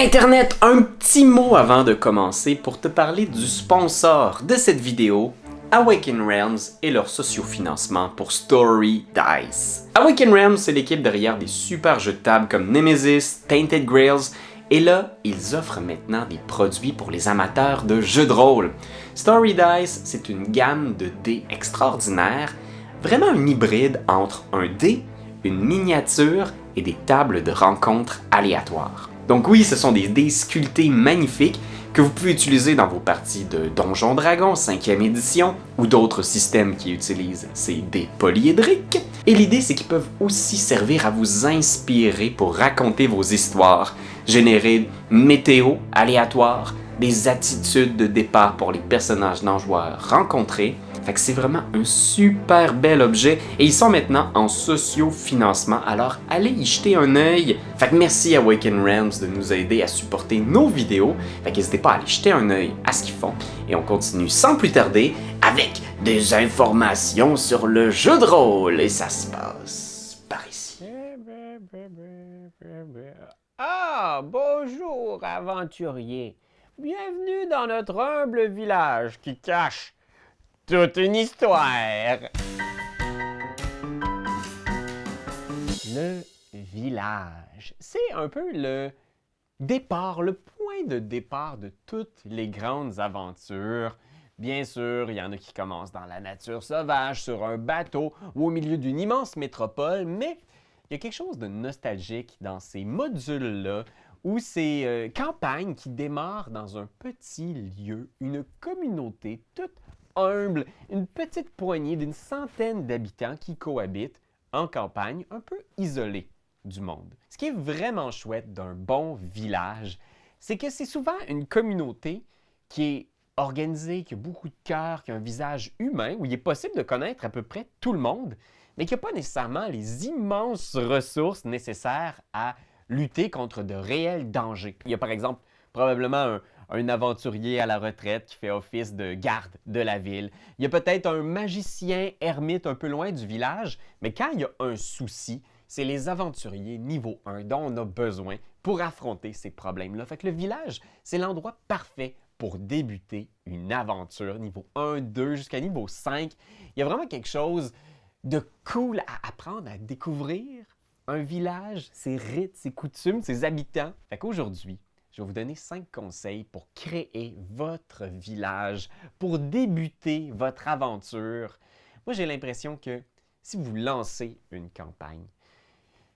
Internet, un petit mot avant de commencer pour te parler du sponsor de cette vidéo, Awaken Realms et leur sociofinancement pour Story Dice. Awaken Realms, c'est l'équipe derrière des super jeux de table comme Nemesis, Tainted Grails, et là, ils offrent maintenant des produits pour les amateurs de jeux de rôle. Story Dice, c'est une gamme de dés extraordinaire, vraiment un hybride entre un dé, une miniature et des tables de rencontres aléatoires. Donc oui, ce sont des dés sculptés magnifiques que vous pouvez utiliser dans vos parties de Donjons Dragons 5e édition ou d'autres systèmes qui utilisent ces dés polyédriques. Et l'idée, c'est qu'ils peuvent aussi servir à vous inspirer pour raconter vos histoires, générer météo aléatoire, des attitudes de départ pour les personnages non-joueurs rencontrés. Fait que c'est vraiment un super bel objet et ils sont maintenant en socio-financement, alors allez y jeter un œil. Fait que merci à Awaken Realms de nous aider à supporter nos vidéos. Fait qu'hésitez pas à aller jeter un œil à ce qu'ils font. Et on continue sans plus tarder avec des informations sur le jeu de rôle. Et ça se passe par ici. Ah, bonjour, aventurier. Bienvenue dans notre humble village qui cache toute une histoire. Le village, c'est un peu le départ, le point de départ de toutes les grandes aventures. Bien sûr, il y en a qui commencent dans la nature sauvage, sur un bateau ou au milieu d'une immense métropole, mais il y a quelque chose de nostalgique dans ces modules-là, ou ces campagnes qui démarrent dans un petit lieu, une communauté toute humble, une petite poignée d'une centaine d'habitants qui cohabitent en campagne, un peu isolés du monde. Ce qui est vraiment chouette d'un bon village, c'est que c'est souvent une communauté qui est organisée, qui a beaucoup de cœur, qui a un visage humain, où il est possible de connaître à peu près tout le monde, mais qui n'a pas nécessairement les immenses ressources nécessaires à lutter contre de réels dangers. Il y a par exemple probablement un aventurier à la retraite qui fait office de garde de la ville. Il y a peut-être un magicien ermite un peu loin du village, mais quand il y a un souci, c'est les aventuriers niveau 1 dont on a besoin pour affronter ces problèmes-là. Fait que le village, c'est l'endroit parfait pour débuter une aventure niveau 1, 2 jusqu'à niveau 5. Il y a vraiment quelque chose de cool à apprendre, à découvrir. Un village, ses rites, ses coutumes, ses habitants. Fait qu'aujourd'hui, je vais vous donner 5 conseils pour créer votre village, pour débuter votre aventure. Moi, j'ai l'impression que si vous lancez une campagne,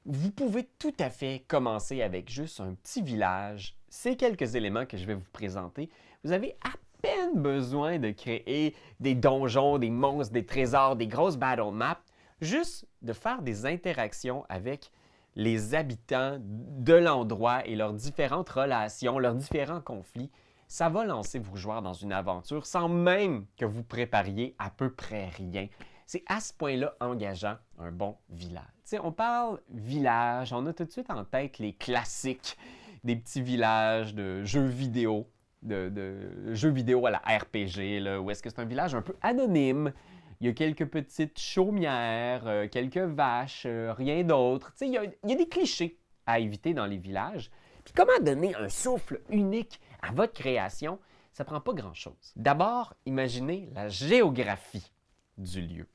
vous pouvez tout à fait commencer avec juste un petit village. Ces quelques éléments que je vais vous présenter, vous avez à peine besoin de créer des donjons, des monstres, des trésors, des grosses battle maps, juste de faire des interactions avec les habitants de l'endroit et leurs différentes relations, leurs différents conflits. Ça va lancer vos joueurs dans une aventure sans même que vous prépariez à peu près rien. C'est à ce point-là engageant un bon village. T'sais, on parle village, on a tout de suite en tête les classiques des petits villages de jeux vidéo, de jeux vidéo à la RPG, là, où est-ce que c'est un village un peu anonyme. Il y a quelques petites chaumières, quelques vaches, rien d'autre. Il y a des clichés à éviter dans les villages. Puis comment donner un souffle unique à votre création? Ça ne prend pas grand-chose. D'abord, imaginez la géographie du lieu.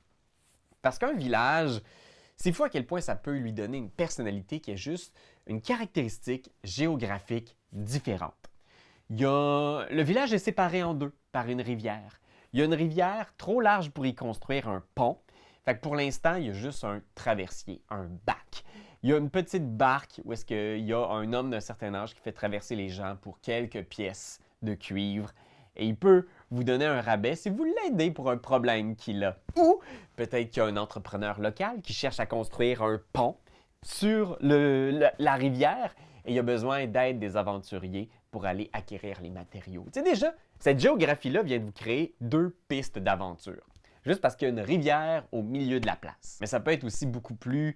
Parce qu'un village, c'est fou à quel point ça peut lui donner une personnalité qui est juste une caractéristique géographique différente. Le village est séparé en deux par une rivière. Il y a une rivière trop large pour y construire un pont. Fait que pour l'instant, il y a juste un traversier, un bac. Il y a une petite barque où est-ce qu'il y a un homme d'un certain âge qui fait traverser les gens pour quelques pièces de cuivre. Et il peut vous donner un rabais si vous l'aidez pour un problème qu'il a. Ou peut-être qu'il y a un entrepreneur local qui cherche à construire un pont sur la rivière et il a besoin d'aide des aventuriers pour aller acquérir les matériaux. Tu sais déjà, cette géographie-là vient de vous créer 2 pistes d'aventure. Juste parce qu'il y a une rivière au milieu de la place. Mais ça peut être aussi beaucoup plus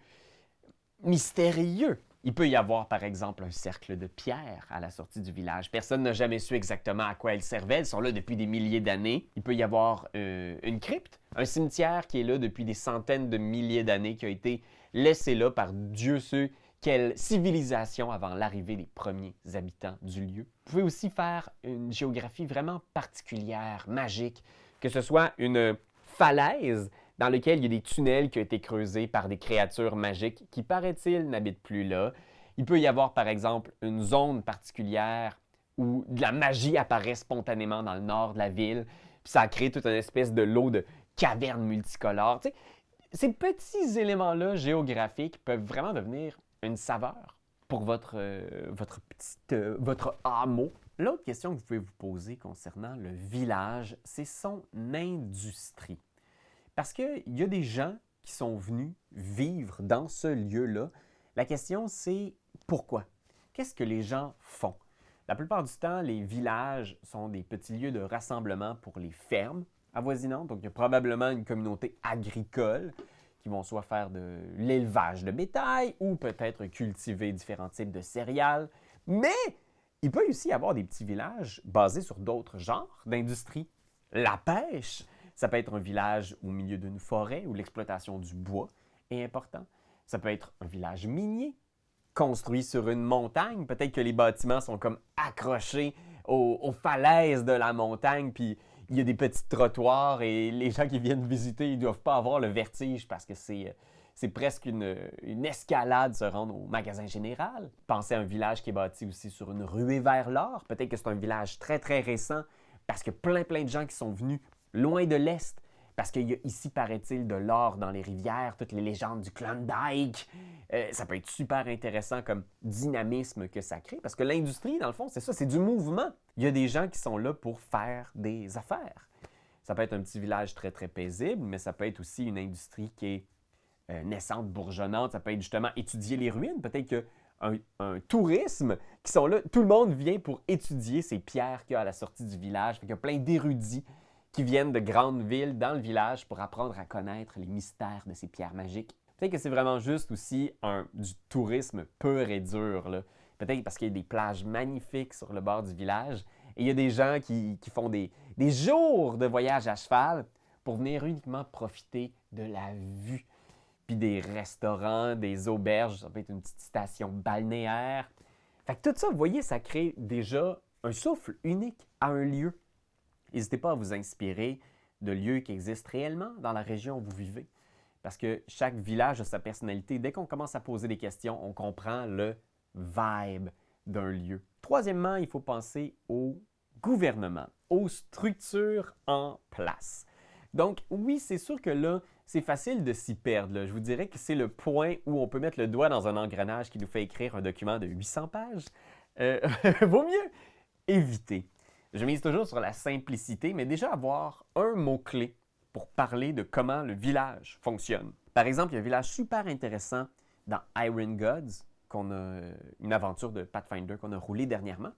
mystérieux. Il peut y avoir, par exemple, un cercle de pierre à la sortie du village. Personne n'a jamais su exactement à quoi elles servaient. Elles sont là depuis des milliers d'années. Il peut y avoir une crypte, un cimetière qui est là depuis des centaines de milliers d'années, qui a été laissé là par Dieu ceux quelle civilisation avant l'arrivée des premiers habitants du lieu. Vous pouvez aussi faire une géographie vraiment particulière, magique, que ce soit une falaise dans laquelle il y a des tunnels qui ont été creusés par des créatures magiques qui, paraît-il, n'habitent plus là. Il peut y avoir, par exemple, une zone particulière où de la magie apparaît spontanément dans le nord de la ville, puis ça crée toute une espèce de lot de cavernes multicolores. Tu sais, ces petits éléments-là géographiques peuvent vraiment devenir une saveur pour votre hameau. L'autre question que vous pouvez vous poser concernant le village, c'est son industrie. Parce qu'il y a des gens qui sont venus vivre dans ce lieu-là. La question, c'est pourquoi? Qu'est-ce que les gens font? La plupart du temps, les villages sont des petits lieux de rassemblement pour les fermes avoisinantes. Donc, il y a probablement une communauté agricole qui vont soit faire de l'élevage de bétail ou peut-être cultiver différents types de céréales. Mais il peut aussi y avoir des petits villages basés sur d'autres genres d'industrie. La pêche, ça peut être un village au milieu d'une forêt où l'exploitation du bois est importante. Ça peut être un village minier construit sur une montagne. Peut-être que les bâtiments sont comme accrochés aux falaises de la montagne, puis il y a des petits trottoirs et les gens qui viennent visiter, ils ne doivent pas avoir le vertige parce que c'est presque une escalade se rendre au magasin général. Pensez à un village qui est bâti aussi sur une ruée vers l'or. Peut-être que c'est un village très, très récent parce que plein de gens qui sont venus loin de l'Est. Parce qu'il y a ici, paraît-il, de l'or dans les rivières, toutes les légendes du Klondike. Ça peut être super intéressant comme dynamisme que ça crée. Parce que l'industrie, dans le fond, c'est ça, c'est du mouvement. Il y a des gens qui sont là pour faire des affaires. Ça peut être un petit village très, très paisible, mais ça peut être aussi une industrie qui est naissante, bourgeonnante. Ça peut être justement étudier les ruines. Peut-être qu'il y a un tourisme qui sont là. Tout le monde vient pour étudier ces pierres qu'il y a à la sortie du village. Il y a plein d'érudits qui viennent de grandes villes dans le village pour apprendre à connaître les mystères de ces pierres magiques. Peut-être que c'est vraiment juste aussi du tourisme pur et dur, là. Peut-être parce qu'il y a des plages magnifiques sur le bord du village et il y a des gens qui font des jours de voyage à cheval pour venir uniquement profiter de la vue. Puis des restaurants, des auberges, ça peut être une petite station balnéaire. Fait que tout ça, vous voyez, ça crée déjà un souffle unique à un lieu. N'hésitez pas à vous inspirer de lieux qui existent réellement dans la région où vous vivez. Parce que chaque village a sa personnalité. Dès qu'on commence à poser des questions, on comprend le vibe d'un lieu. Troisièmement, il faut penser au gouvernement, aux structures en place. Donc oui, c'est sûr que là, c'est facile de s'y perdre, là. Je vous dirais que c'est le point où on peut mettre le doigt dans un engrenage qui nous fait écrire un document de 800 pages. Vaut mieux éviter. Je mise toujours sur la simplicité, mais déjà avoir un mot-clé pour parler de comment le village fonctionne. Par exemple, il y a un village super intéressant dans Iron Gods, une aventure de Pathfinder qu'on a roulée dernièrement,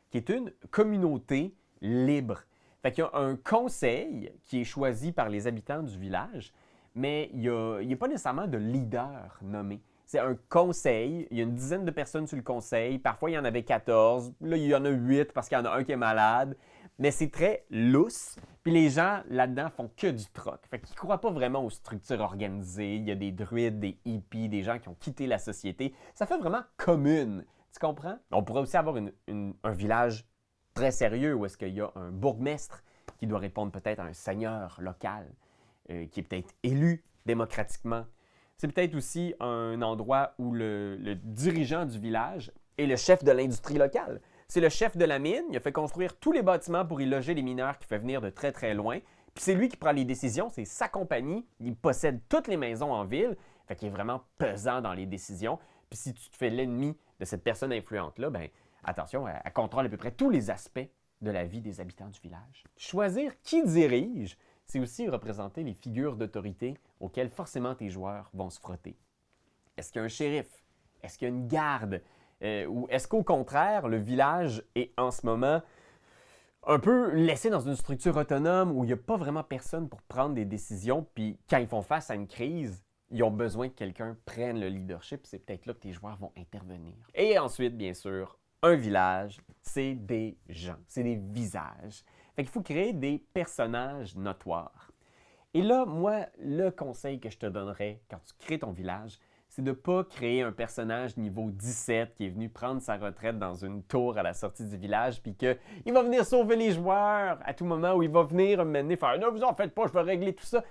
qui est une communauté libre. Fait qu'il y a un conseil qui est choisi par les habitants du village, mais il n'y a pas nécessairement de leader nommé. C'est un conseil, il y a une dizaine de personnes sur le conseil, parfois il y en avait 14, là il y en a 8 parce qu'il y en a un qui est malade, mais c'est très lousse, puis les gens là-dedans font que du troc. Fait qu'ils ne croient pas vraiment aux structures organisées, il y a des druides, des hippies, des gens qui ont quitté la société, ça fait vraiment commune, tu comprends? On pourrait aussi avoir un village très sérieux où est-ce qu'il y a un bourgmestre qui doit répondre peut-être à un seigneur local, qui est peut-être élu démocratiquement. C'est peut-être aussi un endroit où le dirigeant du village est le chef de l'industrie locale. C'est le chef de la mine, il a fait construire tous les bâtiments pour y loger les mineurs qui fait venir de très très loin. Puis c'est lui qui prend les décisions, c'est sa compagnie, il possède toutes les maisons en ville, fait qu'il est vraiment pesant dans les décisions. Puis si tu te fais l'ennemi de cette personne influente-là, ben attention, elle contrôle à peu près tous les aspects de la vie des habitants du village. Choisir qui dirige, c'est aussi représenter les figures d'autorité auxquelles forcément tes joueurs vont se frotter. Est-ce qu'il y a un shérif? Est-ce qu'il y a une garde? Ou est-ce qu'au contraire, le village est en ce moment un peu laissé dans une structure autonome où il n'y a pas vraiment personne pour prendre des décisions, puis quand ils font face à une crise, ils ont besoin que quelqu'un prenne le leadership, c'est peut-être là que tes joueurs vont intervenir. Et ensuite, bien sûr, un village, c'est des gens, c'est des visages. Fait qu'il faut créer des personnages notoires. Et là, moi, le conseil que je te donnerais quand tu crées ton village, c'est de ne pas créer un personnage niveau 17 qui est venu prendre sa retraite dans une tour à la sortie du village, puis qu'il va venir sauver les joueurs à tout moment, où il va venir mener faire « Ne vous en faites pas, je vais régler tout ça ».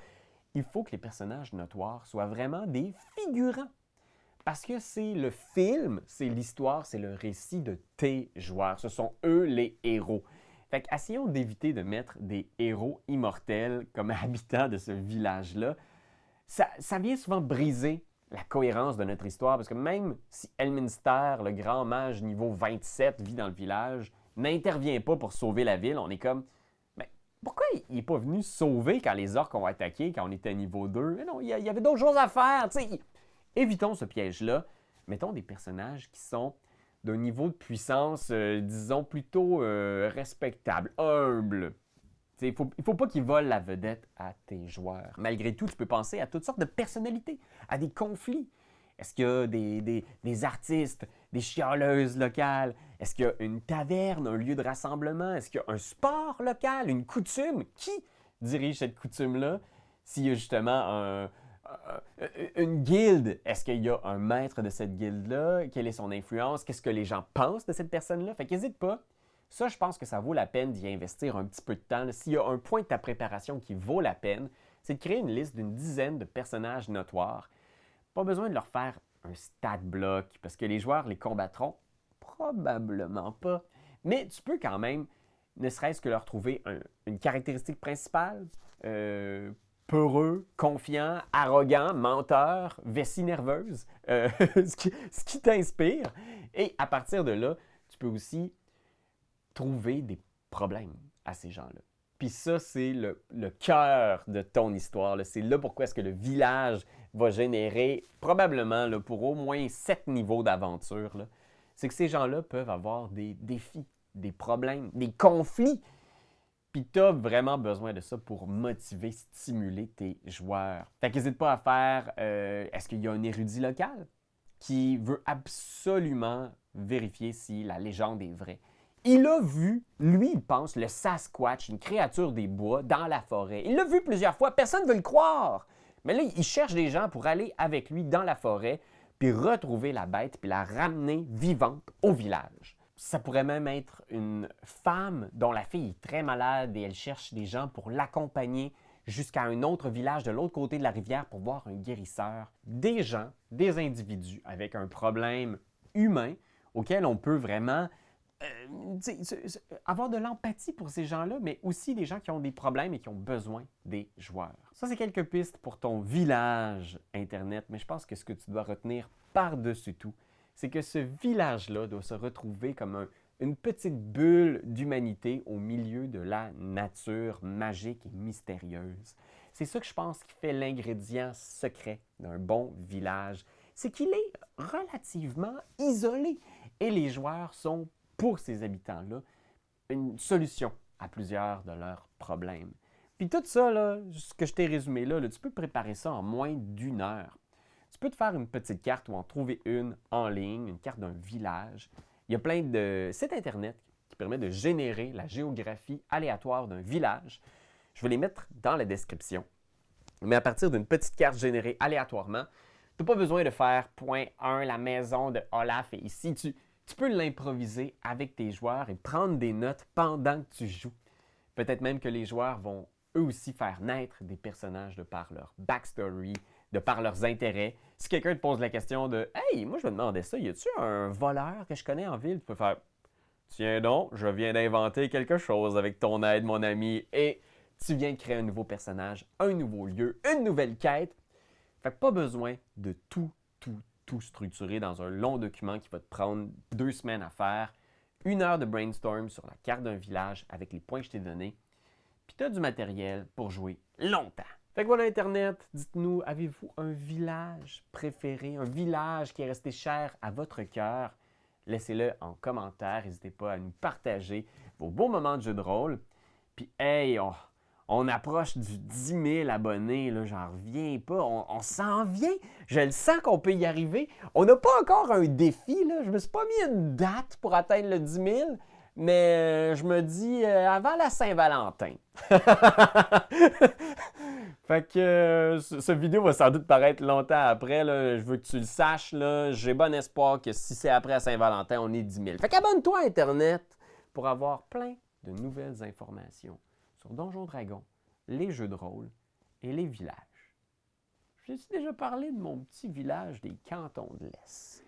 Il faut que les personnages notoires soient vraiment des figurants. Parce que c'est le film, c'est l'histoire, c'est le récit de tes joueurs. Ce sont eux les héros. Fait qu'essayons d'éviter de mettre des héros immortels comme habitants de ce village-là. Ça vient souvent briser la cohérence de notre histoire, parce que même si Elminster, le grand mage niveau 27, vit dans le village, n'intervient pas pour sauver la ville, on est comme... Mais pourquoi il n'est pas venu sauver quand les orques ont attaqué, quand on était à niveau 2? Mais non, il y avait d'autres choses à faire, tu sais. Évitons ce piège-là. Mettons des personnages qui sont d'un niveau de puissance, disons, plutôt respectable, humble. Il ne faut pas qu'ils volent la vedette à tes joueurs. Malgré tout, tu peux penser à toutes sortes de personnalités, à des conflits. Est-ce qu'il y a des artistes, des chialeuses locales? Est-ce qu'il y a une taverne, un lieu de rassemblement? Est-ce qu'il y a un sport local, une coutume? Qui dirige cette coutume-là? S'il y a justement une guilde, est-ce qu'il y a un maître de cette guilde-là? Quelle est son influence? Qu'est-ce que les gens pensent de cette personne-là? Fait qu'hésite pas. Ça, je pense que ça vaut la peine d'y investir un petit peu de temps. S'il y a un point de ta préparation qui vaut la peine, c'est de créer une liste d'une dizaine de personnages notoires. Pas besoin de leur faire un stat block, parce que les joueurs les combattront probablement pas. Mais tu peux quand même, ne serait-ce que leur trouver une caractéristique principale, peureux, confiant, arrogant, menteur, vessie nerveuse, ce qui t'inspire. Et à partir de là, tu peux aussi trouver des problèmes à ces gens-là. Puis ça, c'est le cœur de ton histoire. C'est là pourquoi est-ce que le village va générer probablement là, pour au moins 7 niveaux d'aventure. C'est que ces gens-là peuvent avoir des défis, des problèmes, des conflits. Puis tu as vraiment besoin de ça pour motiver, stimuler tes joueurs. Fait qu'hésite pas à faire, est-ce qu'il y a un érudit local qui veut absolument vérifier si la légende est vraie? Il a vu, lui, il pense, le Sasquatch, une créature des bois, dans la forêt. Il l'a vu plusieurs fois, personne ne veut le croire. Mais là, il cherche des gens pour aller avec lui dans la forêt, puis retrouver la bête, puis la ramener vivante au village. Ça pourrait même être une femme dont la fille est très malade et elle cherche des gens pour l'accompagner jusqu'à un autre village de l'autre côté de la rivière pour voir un guérisseur. Des gens, des individus avec un problème humain auquel on peut vraiment avoir de l'empathie pour ces gens-là, mais aussi des gens qui ont des problèmes et qui ont besoin des joueurs. Ça, c'est quelques pistes pour ton village Internet, mais je pense que ce que tu dois retenir par-dessus tout, c'est que ce village-là doit se retrouver comme une petite bulle d'humanité au milieu de la nature magique et mystérieuse. C'est ça que je pense qui fait l'ingrédient secret d'un bon village. C'est qu'il est relativement isolé et les joueurs sont, pour ces habitants-là, une solution à plusieurs de leurs problèmes. Puis tout ça, là, ce que je t'ai résumé là, tu peux préparer ça en moins d'1 heure. Tu peux te faire une petite carte ou en trouver une en ligne, une carte d'un village. Il y a plein de sites Internet qui permettent de générer la géographie aléatoire d'un village. Je vais les mettre dans la description. Mais à partir d'une petite carte générée aléatoirement, tu n'as pas besoin de faire point 1, la maison de Olaf est ici. Tu peux l'improviser avec tes joueurs et prendre des notes pendant que tu joues. Peut-être même que les joueurs vont eux aussi faire naître des personnages de par leur backstory, de par leurs intérêts. Si quelqu'un te pose la question de « Hey, moi je me demandais ça, y a-tu un voleur que je connais en ville? » Tu peux faire « Tiens donc, je viens d'inventer quelque chose avec ton aide, mon ami. » Et tu viens de créer un nouveau personnage, un nouveau lieu, une nouvelle quête. Fait que pas besoin de tout structurer dans un long document qui va te prendre 2 semaines à faire, 1 heure de brainstorm sur la carte d'un village avec les points que je t'ai donnés, puis tu as du matériel pour jouer longtemps. Fait que voilà Internet, dites-nous, avez-vous un village préféré, un village qui est resté cher à votre cœur? Laissez-le en commentaire, n'hésitez pas à nous partager vos beaux moments de jeu de rôle. Puis hey, on approche du 10 000 abonnés, là, j'en reviens pas, on s'en vient, je le sens qu'on peut y arriver. On n'a pas encore un défi, là. Je me suis pas mis une date pour atteindre le 10 000, Mais je me dis avant la Saint-Valentin. Fait que ce vidéo va sans doute paraître longtemps après. Là. Je veux que tu le saches. J'ai bon espoir que si c'est après la Saint-Valentin, on est 10 000. Fait qu'abonne-toi à Internet pour avoir plein de nouvelles informations sur Donjons Dragons, les jeux de rôle et les villages. J'ai déjà parlé de mon petit village des Cantons de l'Est.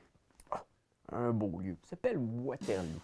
Un beau lieu. Il s'appelle Waterloo.